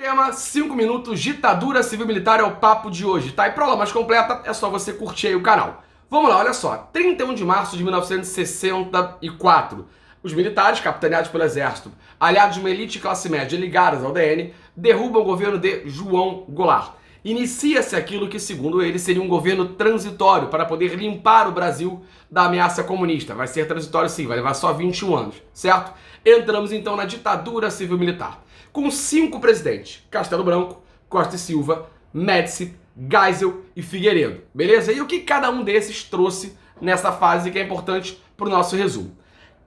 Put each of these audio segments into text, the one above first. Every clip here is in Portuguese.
Tema 5 minutos, ditadura civil-militar é o papo de hoje, tá? E pra aula mais completa é só você curtir aí o canal. Vamos lá, olha só, 31 de março de 1964, os militares, capitaneados pelo exército, aliados de uma elite classe média ligadas ao DN, derrubam o governo de João Goulart. Inicia-se aquilo que, segundo ele, seria um governo transitório para poder limpar o Brasil da ameaça comunista. Vai ser transitório sim, vai levar só 21 anos, certo? Entramos então na ditadura civil-militar, com 5 presidentes: Castelo Branco, Costa e Silva, Médici, Geisel e Figueiredo, beleza? E o que cada um desses trouxe nessa fase que é importante para o nosso resumo?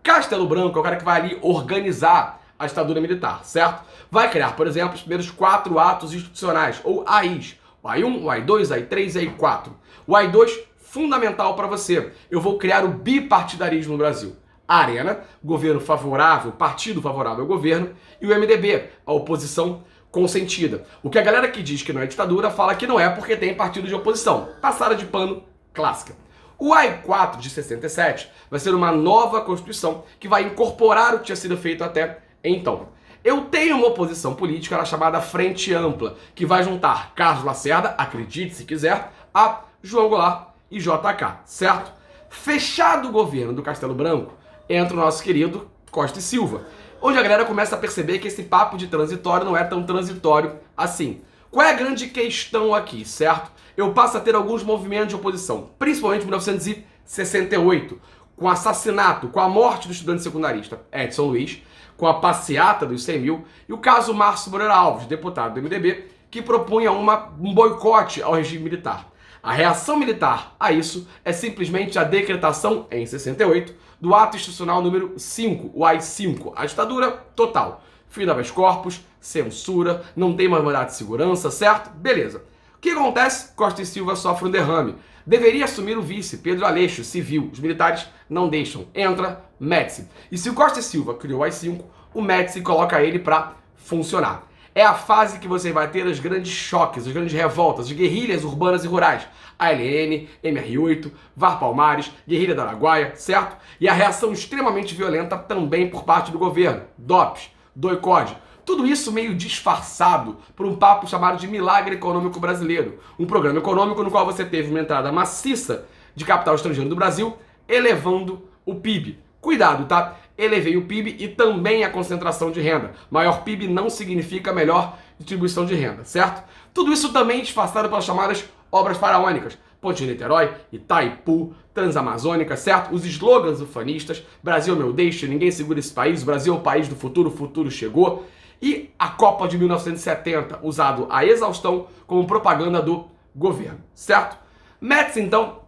Castelo Branco é o cara que vai ali organizar a ditadura militar, certo? Vai criar, por exemplo, os primeiros 4 atos institucionais, ou AIs. O AI1, o AI2, o AI3 e o AI4. O AI2, fundamental para você. Eu vou criar o bipartidarismo no Brasil. A Arena, governo favorável, partido favorável ao governo, e o MDB, a oposição consentida. O que a galera que diz que não é ditadura fala que não é porque tem partido de oposição. Passada de pano clássica. O AI4 de 67 vai ser uma nova Constituição que vai incorporar o que tinha sido feito até então. Eu tenho uma oposição política chamada Frente Ampla, que vai juntar Carlos Lacerda, acredite se quiser, a João Goulart e JK, certo? Fechado o governo do Castelo Branco, entra o nosso querido Costa e Silva, onde a galera começa a perceber que esse papo de transitório não é tão transitório assim. Qual é a grande questão aqui, certo? Eu passo a ter alguns movimentos de oposição, principalmente em 1968, com o assassinato, com a morte do estudante secundarista Edson Luiz, com a passeata dos 100 mil, e o caso Márcio Moreira Alves, deputado do MDB, que propunha um boicote ao regime militar. A reação militar a isso é simplesmente a decretação, em 68, do ato institucional número 5, o AI-5, a ditadura total. Fim do habeas corpus, censura, não tem mais mandado de segurança, certo? Beleza. O que acontece? Costa e Silva sofre um derrame. Deveria assumir o vice, Pedro Aleixo, civil. Os militares não deixam. Entra Médici. E se o Costa e Silva criou o AI-5, o Médici coloca ele para funcionar. É a fase que você vai ter os grandes choques, as grandes revoltas, as guerrilhas urbanas e rurais. ALN, MR8, VAR Palmares, Guerrilha do Araguaia, certo? E a reação extremamente violenta também por parte do governo. DOPS, DOI-CODE. Tudo isso meio disfarçado por um papo chamado de Milagre Econômico Brasileiro. Um programa econômico no qual você teve uma entrada maciça de capital estrangeiro do Brasil, elevando o PIB. Cuidado, tá? Elevei o PIB e também a concentração de renda. Maior PIB não significa melhor distribuição de renda, certo? Tudo isso também disfarçado pelas chamadas obras faraônicas. Ponte de Niterói, Itaipu, Transamazônica, certo? Os slogans ufanistas, Brasil é meu deixo, ninguém segura esse país, o Brasil é o país do futuro, o futuro chegou. E a Copa de 1970, usado a exaustão como propaganda do governo, certo? Médici, então,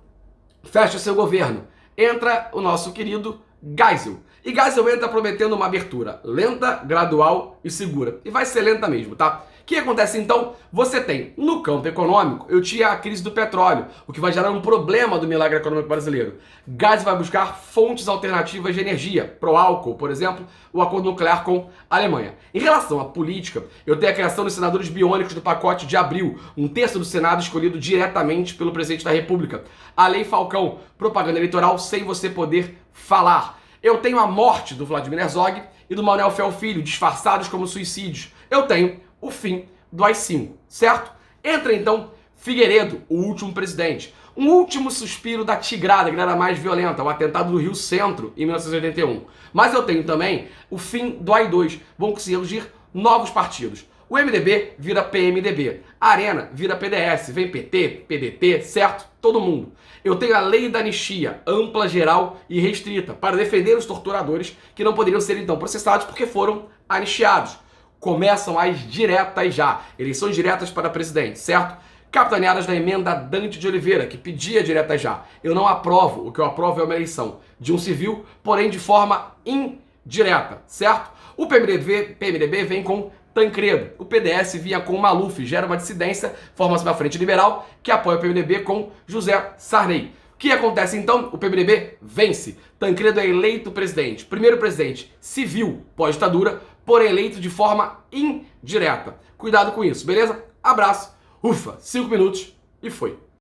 fecha seu governo. Entra o nosso querido Geisel. E Geisel entra prometendo uma abertura lenta, gradual e segura. E vai ser lenta mesmo, tá? O que acontece então? Você tem, no campo econômico, eu tinha a crise do petróleo, o que vai gerar um problema do milagre econômico brasileiro. Geisel vai buscar fontes alternativas de energia, pro álcool, por exemplo, o acordo nuclear com a Alemanha. Em relação à política, eu tenho a criação dos senadores biônicos do pacote de abril, um terço do Senado escolhido diretamente pelo presidente da República. A Lei Falcão, propaganda eleitoral sem você poder falar. Eu tenho a morte do Vladimir Herzog e do Manuel Fel Filho, disfarçados como suicídios. Eu tenho o fim do AI-5, certo? Entra então Figueiredo, o último presidente. Um último suspiro da tigrada, que era mais violenta, o atentado do Rio Centro, em 1981. Mas eu tenho também o fim do AI-2. Vão surgir novos partidos. O MDB vira PMDB, a Arena vira PDS, vem PT, PDT, certo? Todo mundo. Eu tenho a lei da anistia, ampla, geral e restrita, para defender os torturadores que não poderiam ser então processados porque foram anistiados. Começam as diretas já, eleições diretas para presidente, certo? Capitaneadas da emenda Dante de Oliveira, que pedia diretas já. Eu não aprovo, o que eu aprovo é uma eleição de um civil, porém de forma indireta, certo? O PMDB vem com Tancredo, o PDS vinha com Maluf, gera uma dissidência, forma-se uma frente liberal que apoia o PMDB com José Sarney. O que acontece então? O PMDB vence. Tancredo é eleito presidente. Primeiro presidente civil pós-ditadura, porém eleito de forma indireta. Cuidado com isso, beleza? Abraço, ufa, 5 minutos e foi.